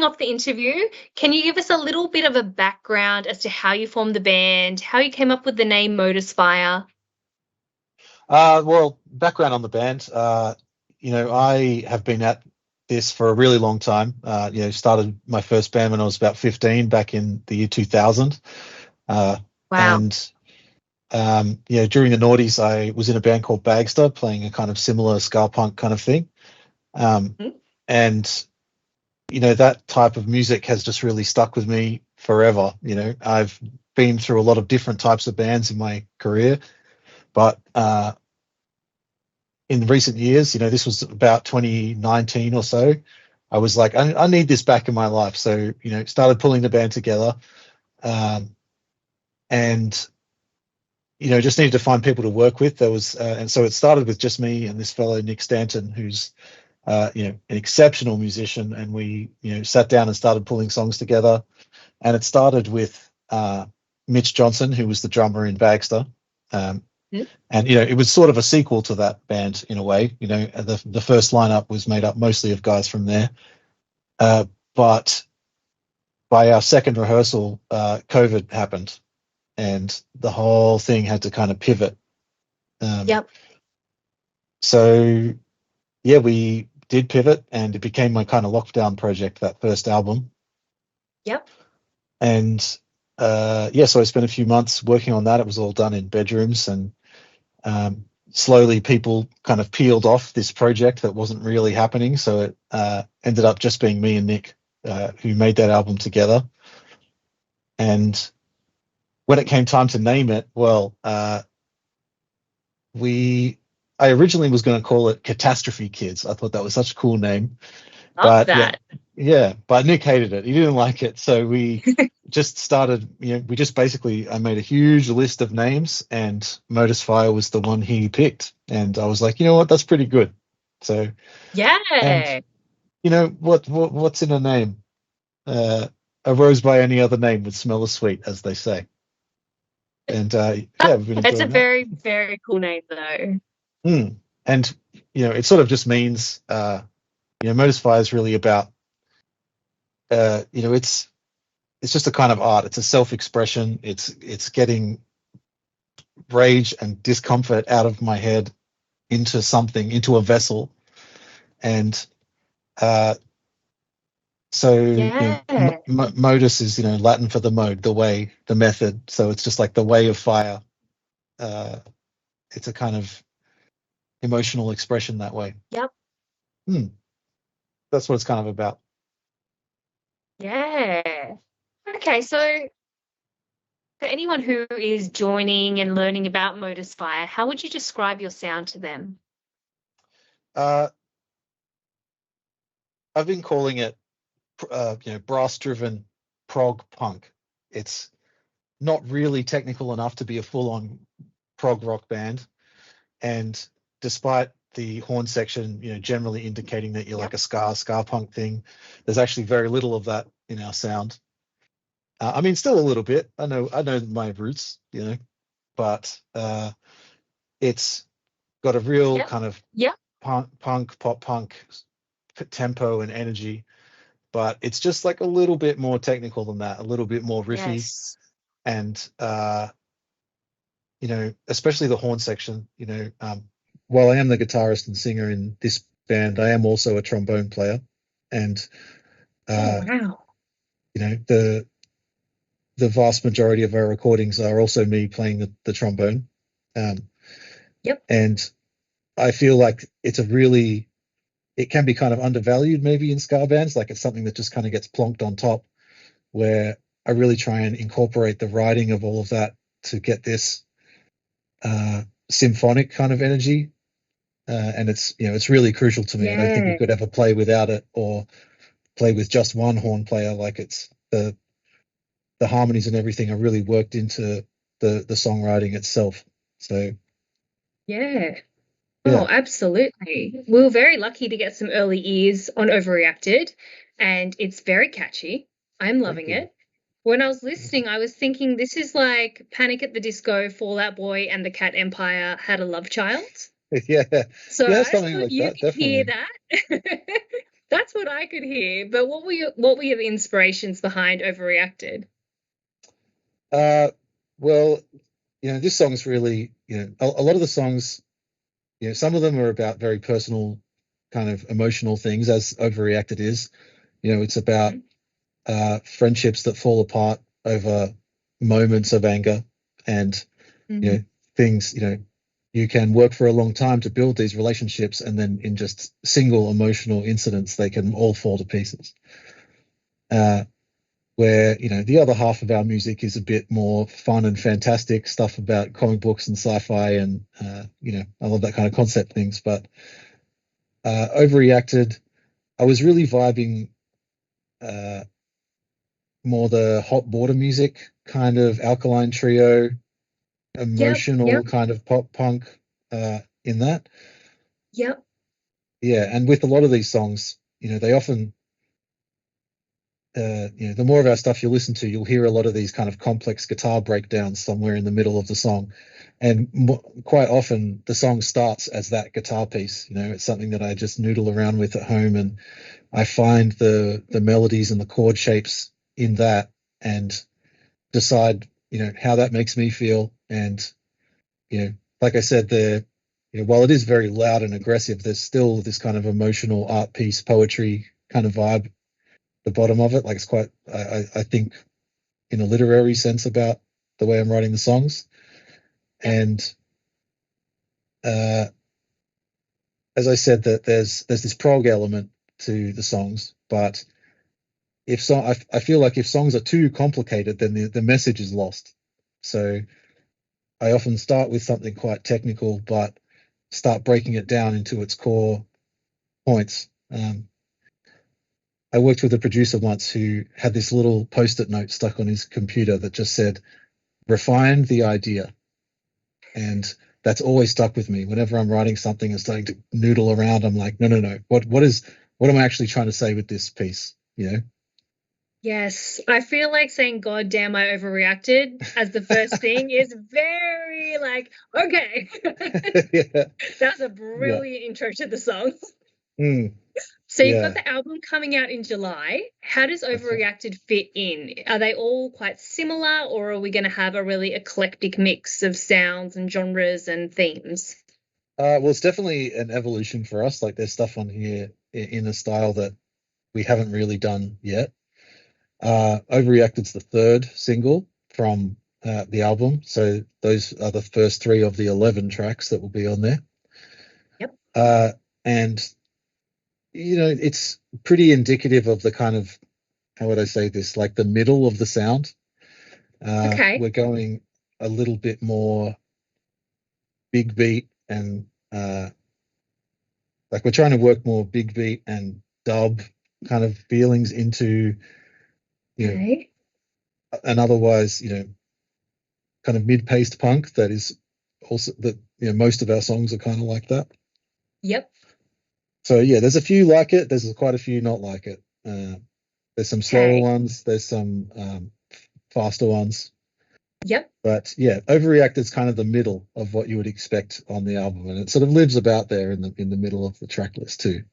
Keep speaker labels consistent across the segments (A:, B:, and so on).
A: off the interview, can you give us a little bit of a background as to how you formed the band, how you came up with the name Modus Fire?
B: Well, background on the band. I have been at this for a really long time. Started my first band when I was about 15, back in the year 2000. Uh,
A: Wow.
B: and during the noughties, I was in a band called Bagster, playing a kind of similar ska punk kind of thing. Um,
A: Mhm.
B: and that type of music has just really stuck with me forever. I've been through a lot of different types of bands in my career, but in recent years, this was about 2019 or so, I was like, I need this back in my life. So, started pulling the band together, um, and, just needed to find people to work with. And so it started with just me and this fellow, Nick Stanton, who's, an exceptional musician. And we, sat down and started pulling songs together. And it started with Mitch Johnson, who was the drummer in Bagster. Um,
A: Mhm.
B: and it was sort of a sequel to that band in a way. The first lineup was made up mostly of guys from there, but by our second rehearsal, COVID happened, and the whole thing had to kind of pivot. Um,
A: Yep.
B: so yeah, we did pivot, and it became my kind of lockdown project, that first album.
A: Yep.
B: And so I spent a few months working on that. It was all done in bedrooms, and slowly people kind of peeled off this project that wasn't really happening. So it ended up just being me and Nick who made that album together. And when it came time to name it, well, we I originally was going to call it Catastrophe Kids. I thought that was such a cool name,
A: Love
B: but
A: that.
B: but Nick hated it. He didn't like it, so we just started. We just basically, I made a huge list of names, and Modus Fire was the one he picked, and I was like, you know what, that's pretty good. So, and
A: Yeah.
B: what's in a name? Uh, a rose by any other name would smell as sweet, as they say. And we've been
A: It's a
B: enjoying that.
A: very, very cool name though.
B: Mm. And it sort of just means Modus Fire is really about it's just a kind of art. It's a self-expression. It's getting rage and discomfort out of my head into something, into a vessel. And uh, so
A: Yeah.
B: modus is Latin for the mode, the way, the method. So it's just like the way of fire. Uh, it's a kind of emotional expression that way.
A: Yep.
B: Hmm. That's what it's kind of about.
A: Yeah. Okay, so for anyone who is joining and learning about Modus Fire, how would you describe your sound to them?
B: Uh, I've been calling it, brass-driven prog punk. It's not really technical enough to be a full-on prog rock band, and despite the horn section, generally indicating that you're like
A: Yep.
B: a ska punk thing, there's actually very little of that in our sound. I mean, still a little bit. I know my roots, but it's got a real
A: Yep.
B: kind of
A: Yep.
B: pop punk tempo and energy, but it's just like a little bit more technical than that, a little bit more riffy,
A: Yes.
B: and especially the horn section. While I am the guitarist and singer in this band, I am also a trombone player, and
A: Oh,
B: uh,
A: wow.
B: the vast majority of our recordings are also me playing the trombone, um,
A: Yep.
B: and I feel like it can be kind of undervalued maybe in ska bands, like it's something that just kind of gets plonked on top, where I really try and incorporate the writing of all of that to get this symphonic kind of energy. And it's really crucial to me. I don't think we
A: Yeah.
B: could ever play without it, or play with just one horn player. Like, it's the harmonies and everything are really worked into the songwriting itself. So
A: Yeah. Oh,
B: yeah,
A: absolutely. We were very lucky to get some early ears on Overreacted, and it's very catchy. I'm
B: thank
A: loving
B: you.
A: it. When I was listening, I was thinking this is like Panic at the Disco, Fall Out Boy, and the Cat Empire had a love child.
B: Yeah,
A: So
B: yeah,
A: I
B: something
A: thought
B: like
A: you
B: that,
A: could hear
B: definitely.
A: that. That's what I could hear. But what were your inspirations behind Overreacted?
B: Uh, well, this song's really, a lot of the songs, some of them are about very personal, kind of emotional things, as Overreacted is. It's about
A: Mhm.
B: friendships that fall apart over moments of anger, and you know
A: Mm.
B: things. You can work for a long time to build these relationships, and then in just single emotional incidents, they can all fall to pieces. Uh, where the other half of our music is a bit more fun and fantastic stuff about comic books and sci-fi, and I love that kind of concept things. But Overreacted, I was really vibing uh, more the hot border music, kind of Alkaline Trio,
A: Yep,
B: emotional
A: yep,
B: kind of pop punk in that.
A: yep.
B: Yeah, and with a lot of these songs, they often, the more of our stuff you listen to, you'll hear a lot of these kind of complex guitar breakdowns somewhere in the middle of the song. And quite often the song starts as that guitar piece. It's something that I just noodle around with at home, and I find the melodies and the chord shapes in that, and decide, how that makes me feel. And, you know, like I said, while it is very loud and aggressive, there's still this kind of emotional art piece, poetry kind of vibe at the bottom of it. Like, it's quite, I think, in a literary sense about the way I'm writing the songs.
A: Yep.
B: And uh, as I said, that there's this prog element to the songs, but I feel like if songs are too complicated, then the message is lost. So I often start with something quite technical, but start breaking it down into its core points. I worked with a producer once who had this little post-it note stuck on his computer that just said, refine the idea. And that's always stuck with me. Whenever I'm writing something and starting to noodle around, I'm like, no, no, no. What am I actually trying to say with this piece?
A: Yes, I feel like saying "God damn, I overreacted" as the first thing is very like, okay.
B: Yeah.
A: That's a
B: Yeah.
A: brilliant intro to the song.
B: Mm,
A: So you've got
B: yeah.
A: the album coming out in July. How does
B: That's right.
A: Overreacted fit in? Are they all quite similar, or are we going to have a really eclectic mix of sounds and genres and themes?
B: Well, it's definitely an evolution for us. Like, there's stuff on here in a style that we haven't really done yet. Overreacted's the third single from the album, so those are the first three of the 11 tracks that will be on there.
A: Yep.
B: And it's pretty indicative of the kind of, how would I say this, like the middle of the sound.
A: Okay.
B: We're going a little bit more big beat, and like we're trying to work more big beat and dub kind of feelings into you know
A: Okay.
B: an otherwise kind of mid-paced punk that is also that most of our songs are kind of like that.
A: Yep.
B: So yeah, there's a few like it. There's quite a few not like it. There's some slower
A: Okay.
B: ones. There's some faster ones.
A: Yep.
B: But yeah, Overreact is kind of the middle of what you would expect on the album, and it sort of lives about there in the middle of the track list too.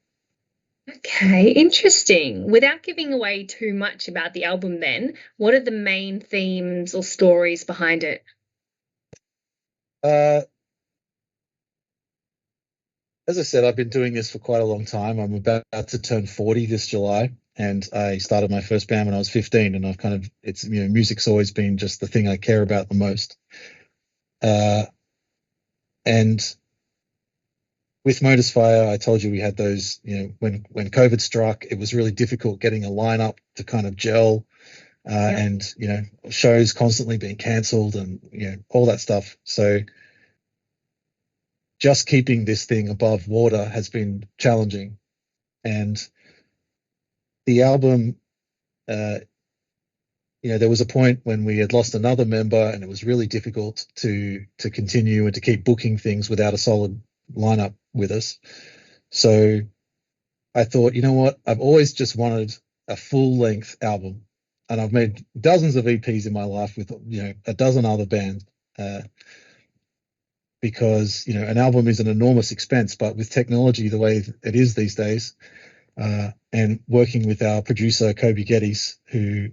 A: Okay, interesting. Without giving away too much about the album, then, what are the main themes or stories behind it?
B: Uh, as I said, I've been doing this for quite a long time. I'm about to turn 40 this July, and I started my first band when I was 15. And I've kind of, it's, music's always been just the thing I care about the most. Uh, and with Modus Fire, I told you we had those, when COVID struck, it was really difficult getting a lineup to kind of gel,
A: Yep.
B: and, shows constantly being cancelled, and, all that stuff. So just keeping this thing above water has been challenging. And the album, uh, there was a point when we had lost another member, and it was really difficult to continue and to keep booking things without a solid lineup with us. So I thought, you know what? I've always just wanted a full length album, and I've made dozens of EPs in my life with a dozen other bands. Because an album is an enormous expense, but with technology the way it is these days, and working with our producer Kobe Geddes, who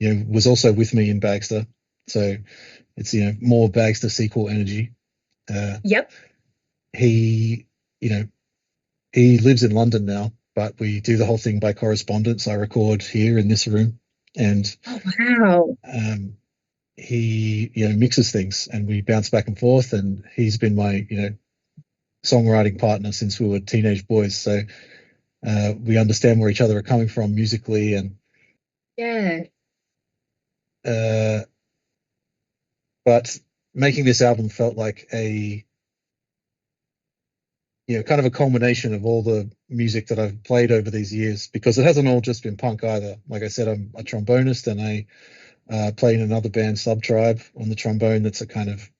B: was also with me in Bagster. So it's more Bagster sequel energy. Uh,
A: Yep.
B: he you know he lives in London now, but we do the whole thing by correspondence. I record here in this room, and
A: Oh, wow.
B: um, he mixes things, and we bounce back and forth. And he's been my songwriting partner since we were teenage boys. So we understand where each other are coming from musically, and
A: Yeah.
B: uh, but making this album felt like a kind of a culmination of all the music that I've played over these years, because it hasn't all just been punk either. Like I said, I'm a trombonist, and I play in another band, Subtribe, on the trombone. That's a kind of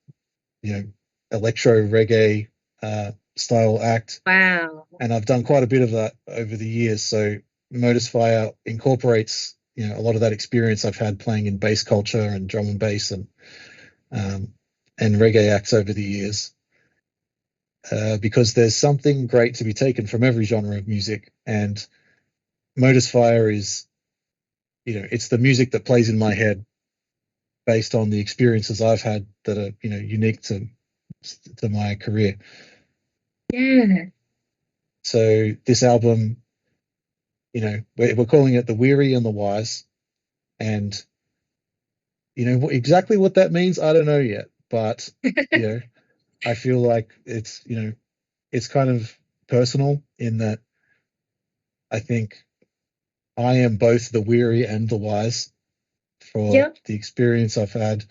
B: electro reggae style act,
A: Wow.
B: and I've done quite a bit of that over the years. So Modus Fire incorporates a lot of that experience I've had playing in bass culture and drum and bass um, and reggae acts over the years. Because there's something great to be taken from every genre of music, and Modus Fire is, it's the music that plays in my head based on the experiences I've had that are, unique to my career.
A: Yeah.
B: So this album, we're calling it The Weary and the Wise, and exactly what that means, I don't know yet, but you know, I feel like it's kind of personal in that I think I am both the weary and the wise for
A: Yep.
B: the experience I've had.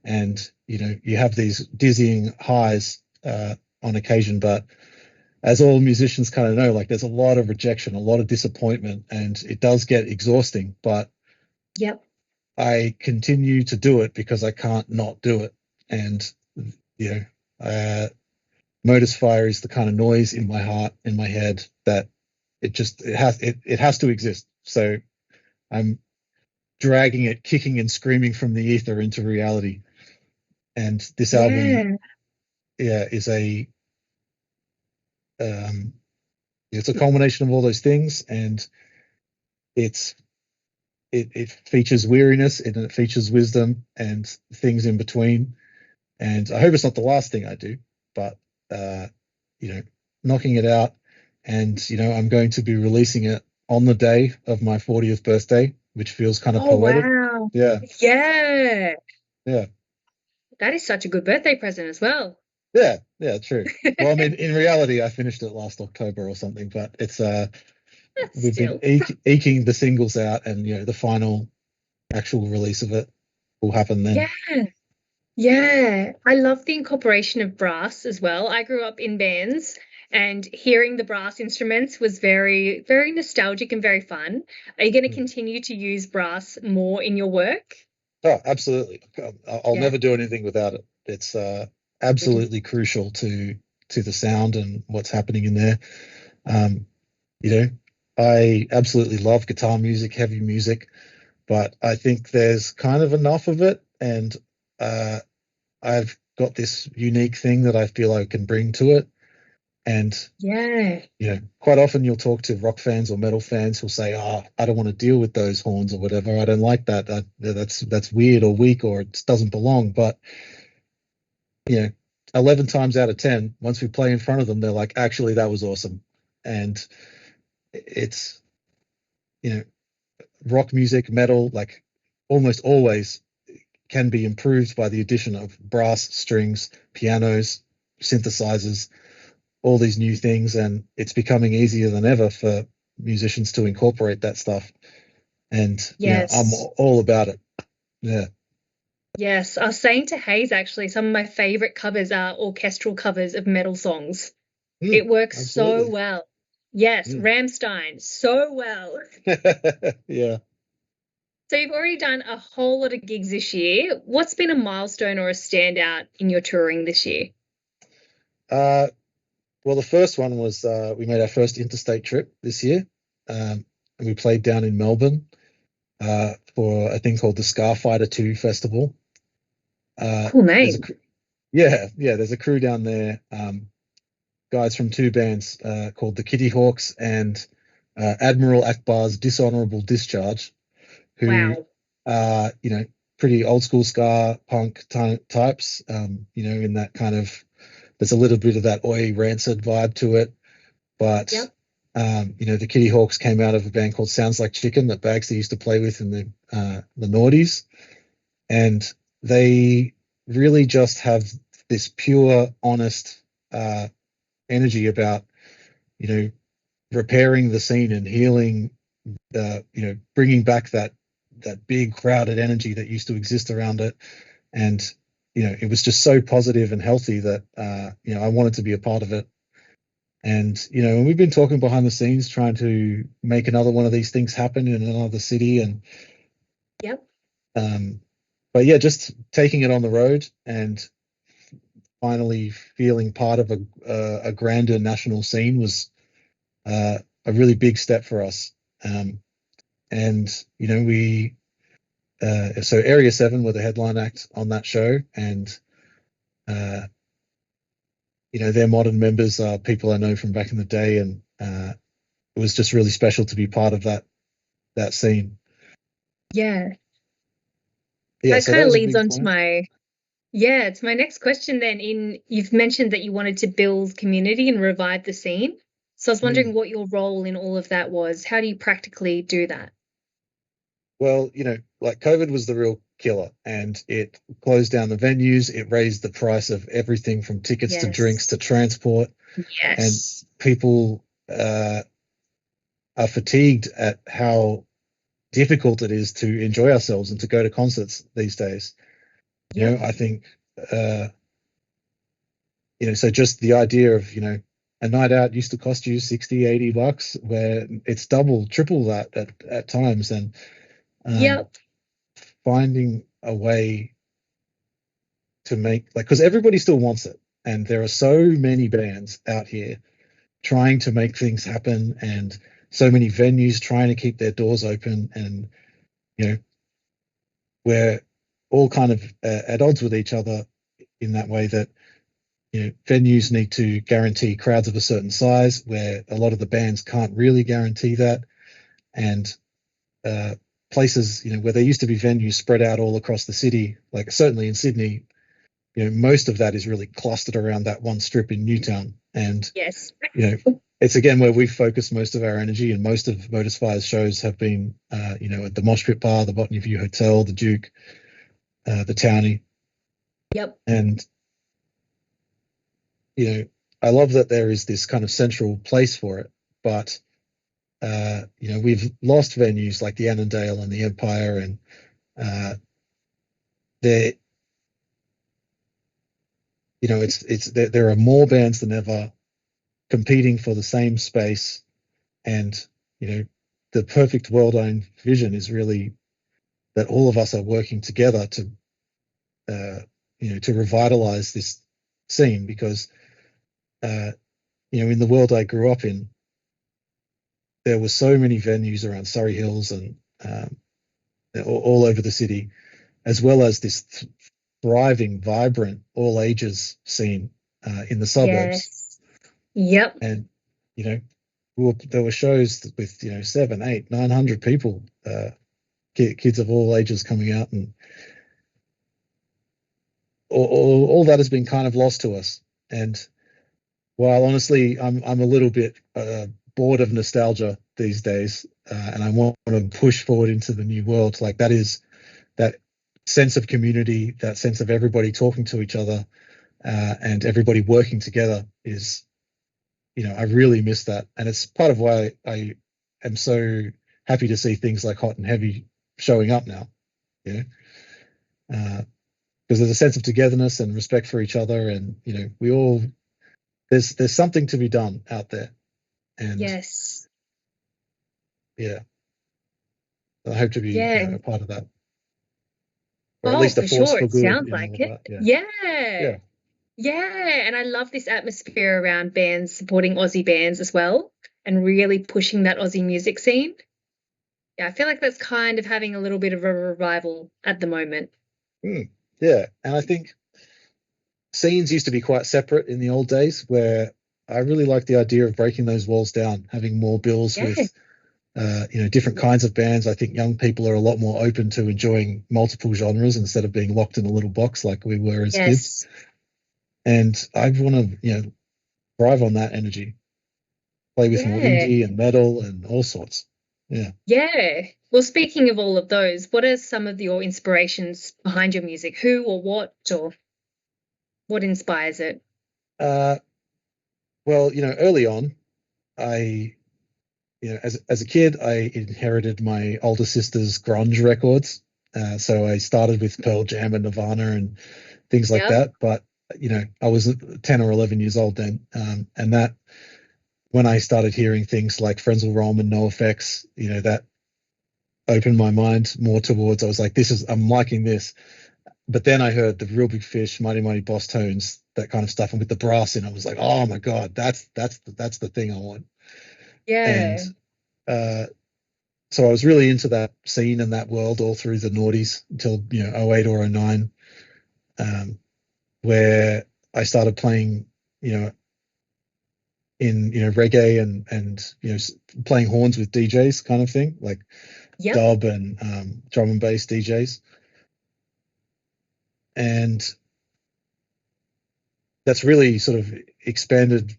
B: And, you have these dizzying highs on occasion, but as all musicians kind of know, like there's a lot of rejection, a lot of disappointment, and it does get exhausting, but
A: Yep.
B: I continue to do it because I can't not do it. And, you know, uh, Modus Fire is the kind of noise in my heart, in my head, that it has to exist. So I'm dragging it, kicking and screaming from the ether into reality. And this album,
A: Yeah.
B: yeah, is um, it's a culmination of all those things, and it's it features weariness and it features wisdom and things in between. And I hope it's not the last thing I do, but uh, you know, knocking it out. And I'm going to be releasing it on the day of my 40th birthday, which feels kind of
A: Oh,
B: poetic.
A: wow.
B: Yeah,
A: Yeah.
B: yeah.
A: That is such a good birthday present as well.
B: Yeah, yeah, true. Well, I mean, in reality, I finished it last October or something, but it's we've been
A: Still.
B: eking the singles out, and the final actual release of it will happen
A: Yeah.
B: then.
A: Yeah. I love the incorporation of brass as well. I grew up in bands and hearing the brass instruments was very, very nostalgic and very fun. Are you going to
B: Mm.
A: continue to use brass more in your work?
B: Oh, absolutely. I'll
A: Yeah.
B: never do anything without it. It's
A: Good.
B: absolutely crucial to the sound and what's happening in there. Um, you know, I absolutely love guitar music, heavy music, but I think there's kind of enough of it, and uh, I've got this unique thing that I feel I can bring to it. And,
A: Yeah.
B: quite often you'll talk to rock fans or metal fans who'll say, "Oh, I don't want to deal with those horns or whatever. I don't like that. That's weird or weak or it doesn't belong." But, you know, 11 times out of 10, once we play in front of them, they're like, "Actually, that was awesome." And it's, you know, rock music, metal, like almost always can be improved by the addition of brass, strings, pianos, synthesizers, all these new things, and it's becoming easier than ever for musicians to incorporate that stuff. And I'm
A: Yes.
B: all about it. Yeah.
A: Yes. I was saying to Hayes actually, some of my favorite covers are orchestral covers of metal songs.
B: Mm,
A: It works so
B: absolutely.
A: well. Yes,
B: Mm.
A: Ramstein, so well.
B: Yeah.
A: So you've already done a whole lot of gigs this year. What's been a milestone or a standout in your touring this year?
B: uh well, the first one was we made our first interstate trip this year, and we played down in Melbourne for a thing called the Scarfighter 2 festival.
A: Cool
B: There's a
A: name.
B: yeah, there's a crew down there, guys from two bands called the Kitty Hawks and Admiral Akbar's Dishonorable Discharge, who
A: Wow.
B: are, pretty old school ska punk types, in that kind of, there's a little bit of that oi rancid vibe to it. But,
A: Yep.
B: the Kitty Hawks came out of a band called Sounds Like Chicken that Bagsy used to play with in the noughties. And they really just have this pure, honest energy about, you know, repairing the scene and healing, bringing back that big crowded energy that used to exist around it. And, it was just so positive and healthy that, I wanted to be a part of it. And, and we've been talking behind the scenes, trying to make another one of these things happen in another city. And,
A: Yep.
B: um, but yeah, just taking it on the road and finally feeling part of a grander national scene was a really big step for us. And we so Area 7 were the headline act on that show, and uh, their modern members are people I know from back in the day, and it was just really special to be part of that scene.
A: Yeah.
B: Yeah,
A: That
B: so
A: kind
B: that
A: of
B: was a
A: leads
B: big
A: on to
B: point.
A: it's my next question then. You've mentioned that you wanted to build community and revive the scene. So I was wondering
B: Mm.
A: what your role in all of that was. How do you practically do that?
B: Well, like COVID was the real killer, and it closed down the venues. It raised the price of everything from tickets to drinks
A: Yes.
B: to transport, and
A: Yes.
B: people are fatigued at how difficult it is to enjoy ourselves and to go to concerts these days.
A: Yep.
B: I think, uh, so just the idea of, a night out used to cost you 60, $80, where it's double, triple that at times. And um,
A: Yep.
B: finding a way to make, like, because everybody still wants it. And there are so many bands out here trying to make things happen, and so many venues trying to keep their doors open. And, you know, we're all kind of at odds with each other in that way that, venues need to guarantee crowds of a certain size, where a lot of the bands can't really guarantee that. And uh, places, where there used to be venues spread out all across the city, like certainly in Sydney, most of that is really clustered around that one strip in Newtown. And,
A: Yes.
B: it's again where we've focused most of our energy, and most of Modus Fire's shows have been, at the Mosh Pit Bar, the Botany View Hotel, the Duke, the Townie.
A: Yep.
B: And, I love that there is this kind of central place for it. But, we've lost venues like the Annandale and the Empire, and uh, there, there are more bands than ever competing for the same space. And, the perfect world I envision is really that all of us are working together uh, to revitalize this scene, because, uh, in the world I grew up in, there were so many venues around Surrey Hills and all over the city, as well as this thriving, vibrant, all ages scene in the suburbs.
A: Yes. Yep.
B: And, there were shows with, 7, 8, 900 people, kids of all ages coming out, and all that has been kind of lost to us. And while honestly, I'm a little bit bored of nostalgia these days, and I want to push forward into the new world. Like, that sense of community, that sense of everybody talking to each other, and everybody working together is, I really miss that. And it's part of why I am so happy to see things like Hot and Heavy showing up now. You know, because there's a sense of togetherness and respect for each other, and, we all, there's something to be done out there. And
A: Yes.
B: yeah, I hope to be,
A: Yeah.
B: a part of that, or at
A: Oh,
B: least a
A: for
B: force
A: sure.
B: for
A: It
B: good
A: sounds
B: in all
A: like
B: of
A: it.
B: that. Yeah,
A: Yeah.
B: yeah.
A: Yeah. And I love this atmosphere around bands supporting Aussie bands as well and really pushing that Aussie music scene. Yeah, I feel like that's kind of having a little bit of a revival at the moment.
B: Mm, yeah. And I think scenes used to be quite separate in the old days, where I really like the idea of breaking those walls down, having more bills
A: Yeah.
B: with different kinds of bands. I think young people are a lot more open to enjoying multiple genres instead of being locked in a little box like we were as kids.
A: Yes.
B: And I want to, thrive on that energy, play with more
A: Yeah.
B: indie and metal and all sorts. Yeah.
A: Yeah. Well, speaking of all of those, what are some of your inspirations behind your music? Who or what inspires it?
B: Uh, well, early on, I, as a kid, I inherited my older sister's grunge records. So I started with Pearl Jam and Nirvana and things like
A: Yep.
B: that. But, I was 10 or 11 years old then. And that, when I started hearing things like Frenzal Rhomb and NoFX, that opened my mind more towards, I was like, I'm liking this. But then I heard the Real Big Fish, Mighty Mighty Boss Tones, that kind of stuff, and with the brass in, I was like, oh my god, that's the thing I want. And
A: Yeah.
B: uh, so I was really into that scene and that world all through the noughties until '08 or '09, um, where I started playing in reggae and playing horns with DJs kind of thing, like
A: Yep.
B: dub and drum and bass DJs, and that's really sort of expanded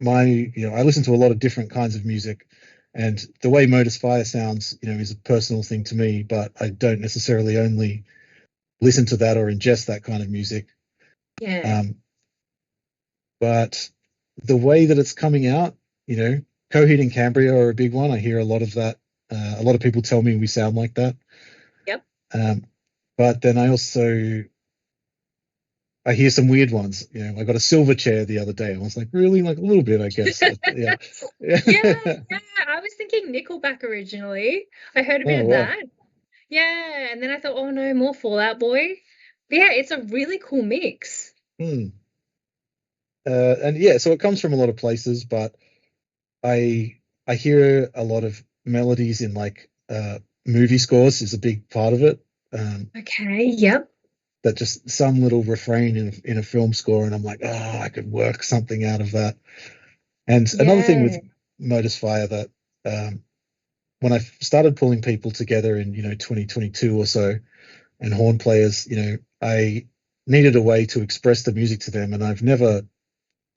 B: I listen to a lot of different kinds of music, and the way Modus Fire sounds, is a personal thing to me, but I don't necessarily only listen to that or ingest that kind of music.
A: Yeah.
B: Um, but the way that it's coming out, you know, Coheed and Cambria are a big one. I hear a lot of that. A lot of people tell me we sound like that.
A: Yep.
B: Um, but then I hear some weird ones. I got a silver chair the other day. And I was like, really? Like a little bit, I guess. Yeah.
A: Yeah, yeah. I was thinking Nickelback originally. I heard a bit
B: Oh,
A: of
B: wow.
A: that. Yeah, and then I thought, oh no, more Fall Out Boy. But yeah, it's a really cool mix.
B: Hmm. And yeah, so it comes from a lot of places, but I I hear a lot of melodies in like movie scores is a big part of it.
A: Okay, yep.
B: That just some little refrain in a film score, and I'm like, oh, I could work something out of that. And another thing with
A: Yeah.
B: Modus Fire that when I started pulling people together in 2022 or so, and horn players, I needed a way to express the music to them, and I've never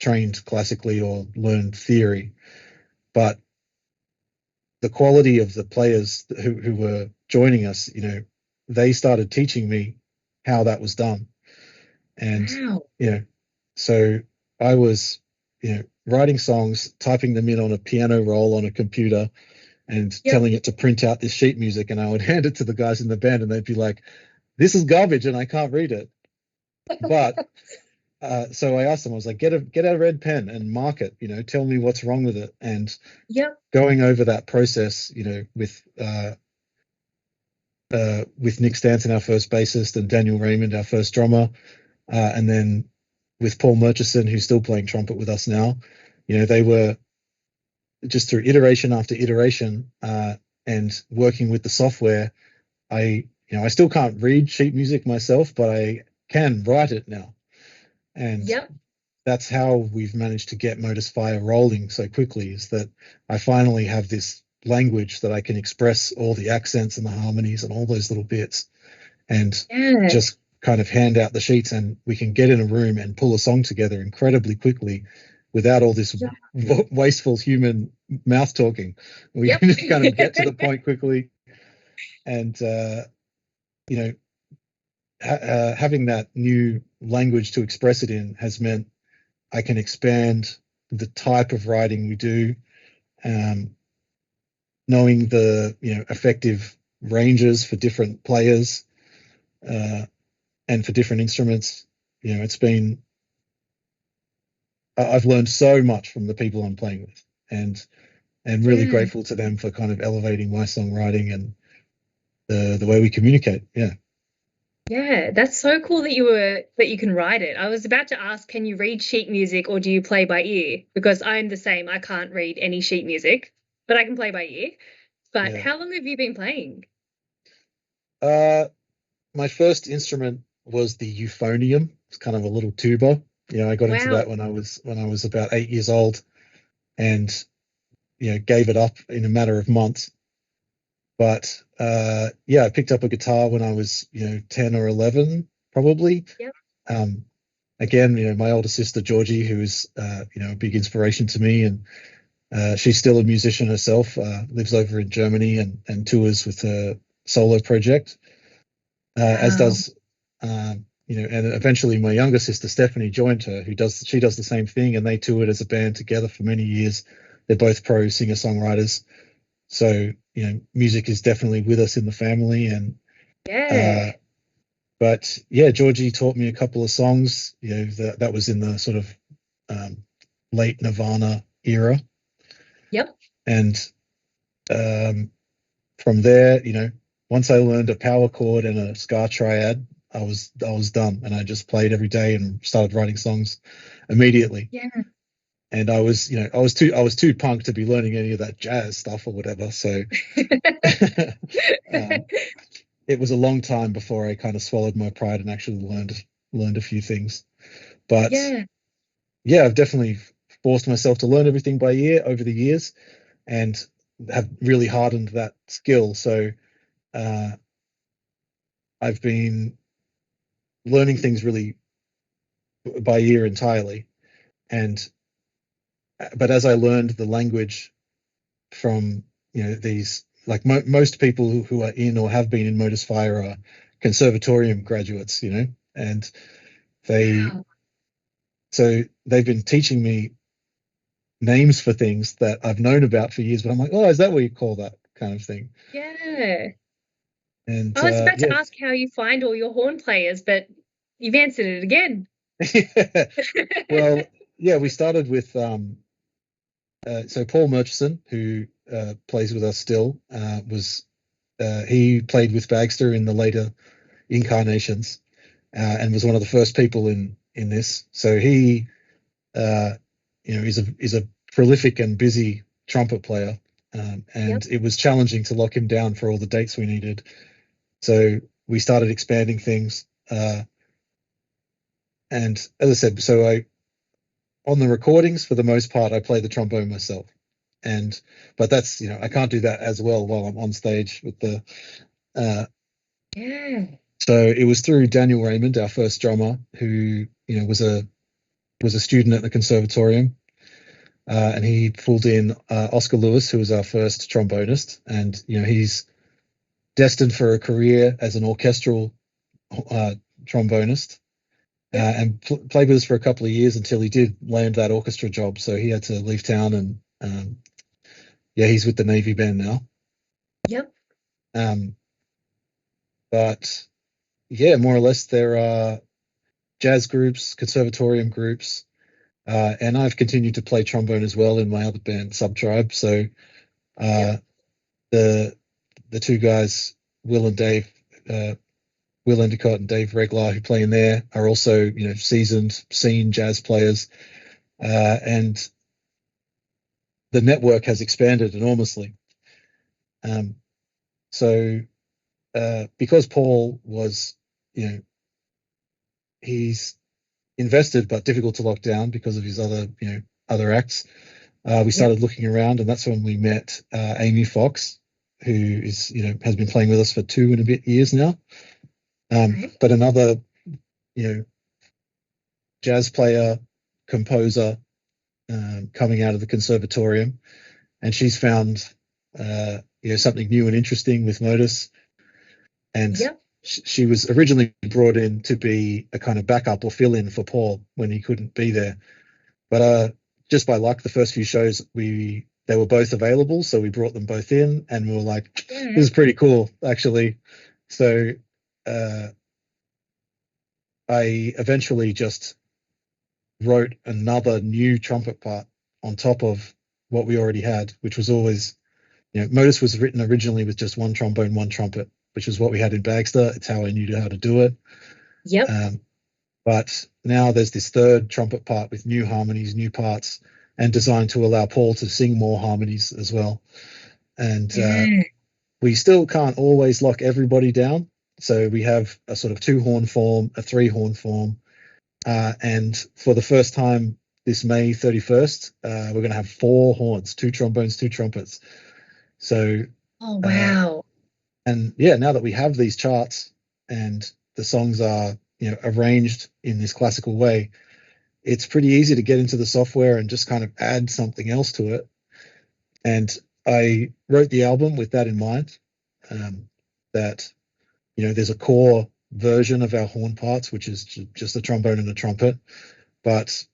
B: trained classically or learned theory, but the quality of the players who were joining us, they started teaching me how that was done. And,
A: Wow.
B: you know, so I was, writing songs, typing them in on a piano roll on a computer and
A: Yep.
B: telling it to print out this sheet music. And I would hand it to the guys in the band and they'd be like, this is garbage and I can't read it. But so I asked them, I was like, get a red pen and mark it, tell me what's wrong with it. And
A: Yep.
B: going over that process, with Nick Stanton, our first bassist, and Daniel Raymond, our first drummer, and then with Paul Murchison, who's still playing trumpet with us now. They were just through iteration after iteration, and working with the software. I still can't read sheet music myself, but I can write it now, and
A: Yep.
B: that's how we've managed to get Modus Fire rolling so quickly. Is that I finally have this language that I can express all the accents and the harmonies and all those little bits, and
A: Yeah.
B: just kind of hand out the sheets, and we can get in a room and pull a song together incredibly quickly without all this
A: Yep.
B: wasteful human mouth talking. We
A: Yep.
B: can just kind of get to the point quickly, and you know having that new language to express it in has meant I can expand the type of writing we do, um, knowing the effective ranges for different players, uh, and for different instruments. It's been I've learned so much from the people I'm playing with, and really
A: Yeah.
B: grateful to them for kind of elevating my songwriting and the way we communicate. Yeah,
A: Yeah, that's so cool that you can write it. I was about to ask, can you read sheet music or do you play by ear? Because I'm the same. I can't read any sheet music, but I can play by ear. But
B: yeah.
A: how long have you been playing?
B: Uh, my first instrument was the euphonium. It's kind of a little tuba. I got into that
A: Wow.
B: when I was about 8 years old, and gave it up in a matter of months. But yeah, I picked up a guitar when I was 10 or 11 probably.
A: Yep.
B: Um, Again, my older sister Georgie, who is a big inspiration to me, and she's still a musician herself. Lives over in Germany and tours with her solo project. As
A: Wow.
B: does and eventually my younger sister Stephanie joined her, she does the same thing, and they toured as a band together for many years. They're both pro singer songwriters, so music is definitely with us in the family. And
A: Yeah.
B: uh, but yeah, Georgie taught me a couple of songs. That was in the sort of um, late Nirvana era,
A: Yep.
B: and um, from there, once I learned a power chord and a ska triad, I was done, and I just played every day and started writing songs immediately.
A: Yeah.
B: And I was too punk to be learning any of that jazz stuff or whatever. So um, it was a long time before I kind of swallowed my pride and actually learned a few things. But
A: Yeah.
B: yeah, I've definitely forced myself to learn everything by ear over the years, and have really hardened that skill. So uh, I've been learning things really by ear entirely. And but as I learned the language from these, like most people who are in or have been in Modus Fire are conservatorium graduates, and they
A: Wow.
B: so they've been teaching me names for things that I've known about for years, but I'm like, oh, is that what you call that kind of thing?
A: Yeah.
B: And
A: I was about
B: yeah,
A: to ask how you find all your horn players, but you've answered it again.
B: yeah. Well, yeah, we started with so Paul Murchison, who plays with us still, was he played with Bagster in the later incarnations, and was one of the first people in this. So he, uh, is a prolific and busy trumpet player, and
A: Yep.
B: it was challenging to lock him down for all the dates we needed. So we started expanding things, and as I said, so I on the recordings for the most part I play the trombone myself, and but that's I can't do that as well while I'm on stage with the. Uh,
A: Yeah.
B: so it was through Daniel Raymond, our first drummer, who was a student at the conservatorium, and he pulled in Oscar Lewis, who was our first trombonist, and he's destined for a career as an orchestral uh, trombonist,
A: Yep.
B: and played with us for a couple of years until he did land that orchestra job. So he had to leave town, and yeah, he's with the Navy band now.
A: Yep.
B: Um, but yeah, more or less there are jazz groups, conservatorium groups, and I've continued to play trombone as well in my other band, Subtribe. So
A: Yep.
B: uh, the the two guys, Will and Dave, uh, Will Endicott and Dave Reglar, who play in there, are also seasoned, seen jazz players, and the network has expanded enormously. Um, so because Paul was, he's invested but difficult to lock down because of his other acts. We
A: Yep.
B: started looking around, and that's when we met Amy Fox, who is has been playing with us for 2 and a bit years now.
A: Right.
B: But another you know jazz player, composer, coming out of the conservatorium, and she's found something new and interesting with Modus. And
A: Yep.
B: she was originally brought in to be a kind of backup or fill in for Paul when he couldn't be there. But just by luck, the first few shows they were both available, so we brought them both in, and we were like,
A: Yeah.
B: "This is pretty cool, actually." So uh, I eventually just wrote another new trumpet part on top of what we already had, which was always, Modus was written originally with just one trombone, one trumpet, which is what we had in Bagster. It's how I knew how to do it.
A: Yep.
B: Um, but now there's this third trumpet part with new harmonies, new parts, and designed to allow Paul to sing more harmonies as well. And
A: Yeah.
B: we still can't always lock everybody down. So we have a sort of two horn form, a three horn form, and for the first time this May 31st, we're going to have 4 horns, 2 trombones, 2 trumpets. So,
A: Oh,
B: uh,
A: wow.
B: and yeah, now that we have these charts and the songs are, arranged in this classical way, it's pretty easy to get into the software and just kind of add something else to it. And I wrote the album with that in mind, that, there's a core version of our horn parts, which is just a trombone and a trumpet, but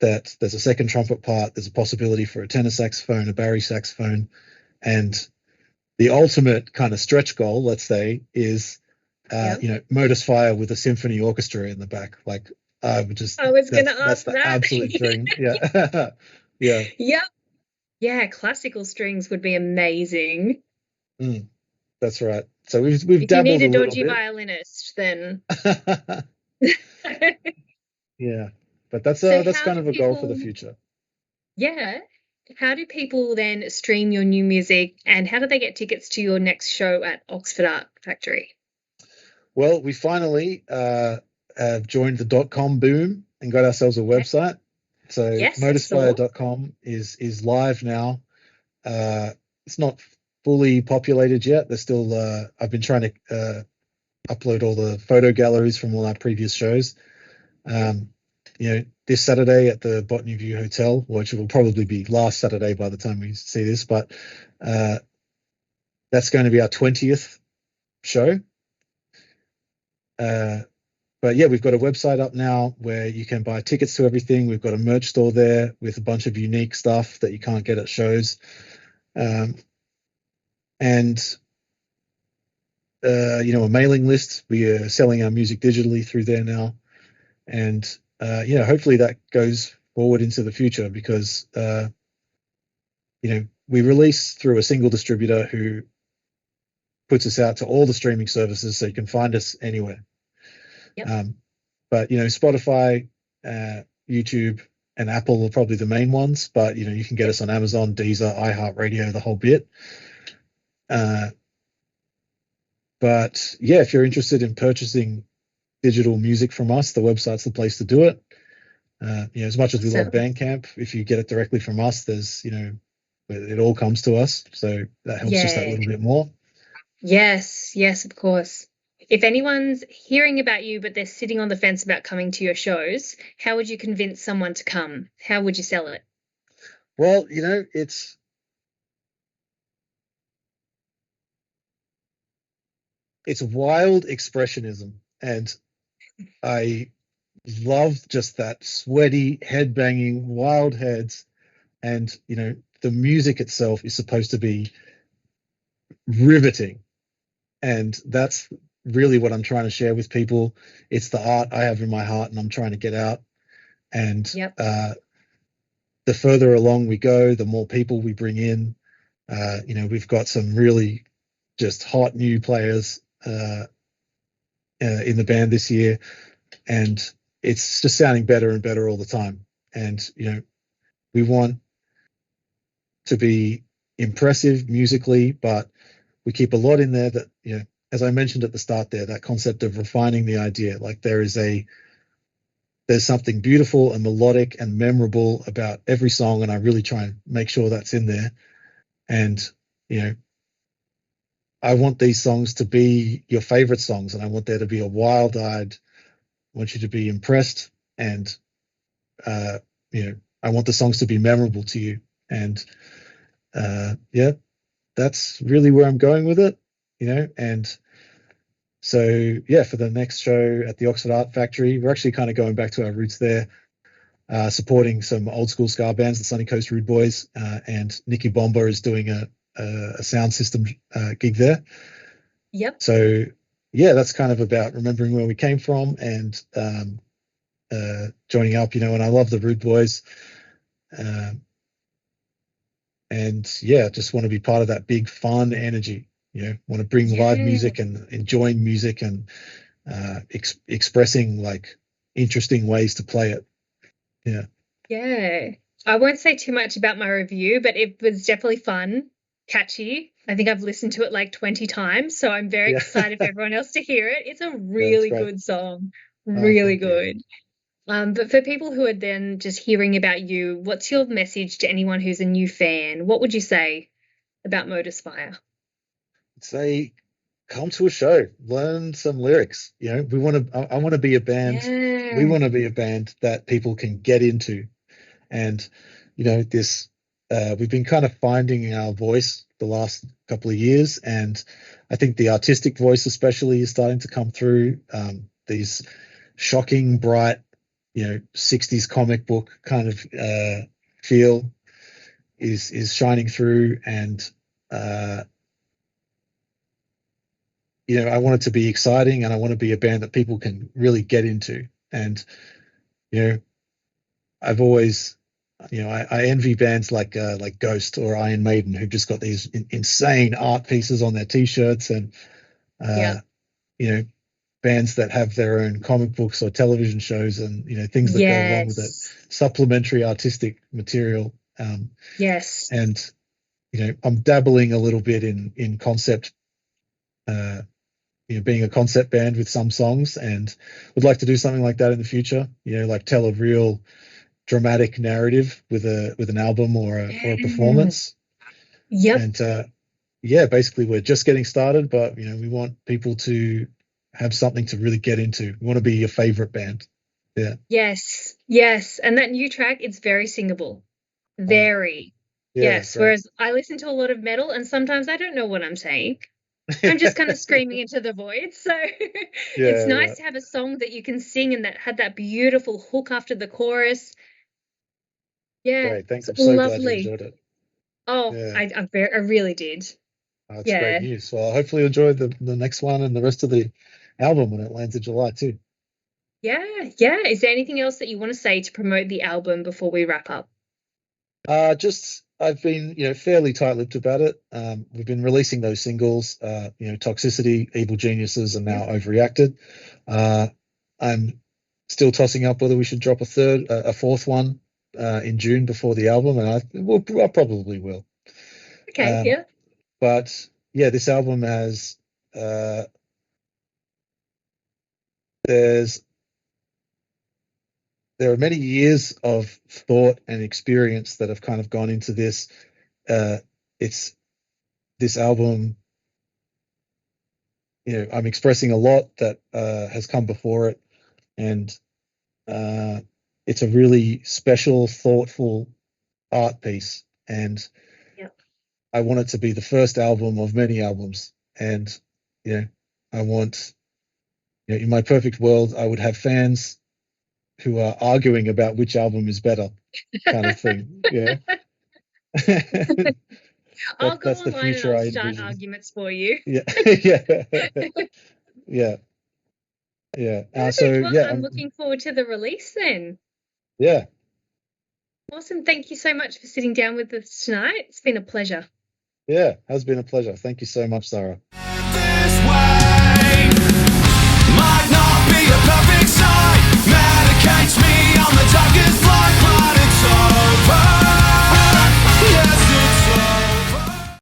B: that there's a second trumpet part, there's a possibility for a tenor saxophone, a bari saxophone, and the ultimate kind of stretch goal, let's say, is
A: Yep.
B: Modus Fire with a symphony orchestra in the back. Like I would just
A: I was going to
B: that's
A: ask
B: the
A: that.
B: absolute dream. Yeah. Yeah.
A: Yep. Yeah, classical strings would be amazing.
B: Mm, that's right. So we've
A: If you need
B: dabbled
A: a
B: a little
A: dodgy
B: bit.
A: violinist, then
B: Yeah. But
A: so
B: that's
A: how
B: kind
A: do
B: of a goal for the
A: people,
B: future.
A: yeah, how do people then stream your new music and how do they get tickets to your next show at Oxford Art Factory?
B: Well, we finally have joined the .com boom and got ourselves a
A: Okay.
B: website. So
A: Yes, I saw.
B: modusfire.com is live now. It's not fully populated yet. There's still I've been trying to upload all the photo galleries from all our previous shows.
A: Yep.
B: This Saturday at the Botany View Hotel, which will probably be last Saturday by the time we see this, but uh, that's going to be our 20th show. Uh, but yeah, we've got a website up now where you can buy tickets to everything. We've got a merch store there with a bunch of unique stuff that you can't get at shows. And a mailing list. We are selling our music digitally through there now, and hopefully that goes forward into the future because we release through a single distributor who puts us out to all the streaming services, so you can find us anywhere.
A: Yep.
B: But Spotify, YouTube, and Apple are probably the main ones. But you can get us on Amazon, Deezer, iHeartRadio, the whole bit. But yeah, if you're interested in purchasing digital music from us, the website's the place to do it. As much as we love
A: Awesome.
B: Bandcamp, if you get it directly from us, there's, it all comes to us. So that helps just that
A: Yeah.
B: little bit more.
A: Yes, yes, of course. If anyone's hearing about you, but they're sitting on the fence about coming to your shows, how would you convince someone to come? How would you sell it?
B: Well, it's wild expressionism, and I love just that sweaty, head-banging, wild heads, and the music itself is supposed to be riveting, and that's really what I'm trying to share with people. It's the art I have in my heart, and I'm trying to get out. And
A: Yep.
B: the further along we go, the more people we bring in. We've got some really just hot new players in the band this year, and it's just sounding better and better all the time. And we want to be impressive musically, but we keep a lot in there that as I mentioned at the start there, that concept of refining the idea. Like there's something beautiful and melodic and memorable about every song, and I really try and make sure that's in there. And you know, I want these songs to be your favorite songs, and I want there to be a wild-eyed. I want you to be impressed, and uh, I want the songs to be memorable to you. And yeah, that's really where I'm going with it. And so yeah, for the next show at the Oxford Art Factory, we're actually kind of going back to our roots there, supporting some old school ska bands, the Sunny Coast Rude Boys, and Nicky Bomba is doing a sound system gig there.
A: Yep.
B: So yeah, that's kind of about remembering where we came from and joining up, and I love the Rude Boys. Um, and yeah, just want to be part of that big fun energy. Want to bring live
A: Yeah.
B: music and enjoying music and expressing like interesting ways to play it. Yeah,
A: Yeah. I won't say too much about my review, but it was definitely fun, catchy. I think I've listened to it like 20 times, so I'm very
B: yeah,
A: excited for everyone else to hear it. It's a
B: yeah, it's
A: really
B: great.
A: good song.
B: Oh,
A: Really
B: thank you.
A: good. But for people who are then just hearing about you, what's your message to anyone who's a new fan? What would you say about Modus Fire?
B: Say, come to a show, learn some lyrics. You know, we want to. I want to be a band. We
A: Yeah.
B: want to be a band that people can get into, and you know, this. We've been kind of finding our voice the last couple of years, and I think the artistic voice, especially, is starting to come through. These shocking, bright, you know, 60s comic book kind of feel is shining through, and uh, you know, I want it to be exciting, and I want to be a band that people can really get into. And you know, I've always, you know, I envy bands like Ghost or Iron Maiden who've just got these insane art pieces on their t-shirts, and
A: Yeah.
B: uh, you know, bands that have their own comic books or television shows, and you know, things that go along with it,
A: Yes.
B: supplementary artistic material.
A: Yes.
B: And you know, I'm dabbling a little bit in concept. Uh, you know, being a concept band with some songs, and would like to do something like that in the future. You know, like tell a real dramatic narrative with an album or a
A: Yeah.
B: performance.
A: Yep.
B: And yeah, basically we're just getting started, but you know, we want people to have something to really get into. We want to be your favorite band. Yeah.
A: Yes. Yes. And that new track, it's very singable.
B: Uh,
A: Very.
B: yeah,
A: Yes.
B: great.
A: Whereas I listen to a lot of metal and sometimes I don't know what I'm saying. I'm just kind of screaming into the void. So it's
B: Yeah, yeah.
A: nice to have a song that you can sing and that had that beautiful hook after the chorus. Yeah,
B: Great. Thanks.
A: it's
B: I'm so glad you
A: lovely.
B: enjoyed it.
A: Oh,
B: Yeah.
A: I really did.
B: That's great
A: Yeah.
B: news. Well, hopefully you enjoy the next one and the rest of the album when it lands in July too.
A: Yeah. Yeah. Is there anything else that you want to say to promote the album before we wrap up?
B: Just I've been, you know, fairly tight-lipped about it. We've been releasing those singles, you know, Toxicity, Evil Geniuses, and now
A: Yep.
B: Overreacted. Uh, I'm still tossing up whether we should drop a fourth one in June before the album, and I probably will.
A: Okay.
B: Um,
A: Yeah.
B: but yeah, this album has uh, there's there are many years of thought and experience that have kind of gone into this. Uh, it's this album, you know, I'm expressing a lot that has come before it, and uh, it's a really special, thoughtful art piece, and
A: Yep.
B: I want it to be the first album of many albums, and you know, I want, you know, in my perfect world, I would have fans who are arguing about which album is better, kind of thing. Yeah,
A: I'll go
B: that's the
A: online and
B: future
A: I'll
B: I
A: start
B: envision.
A: arguments for you.
B: Yeah, yeah, yeah, yeah. So
A: Perfect. Well,
B: yeah,
A: I'm looking forward to the release then.
B: yeah,
A: Awesome. Thank you so much for sitting down with us tonight. It's been a pleasure.
B: yeah. Has been a pleasure. Thank you so much, Sarah.
C: This way.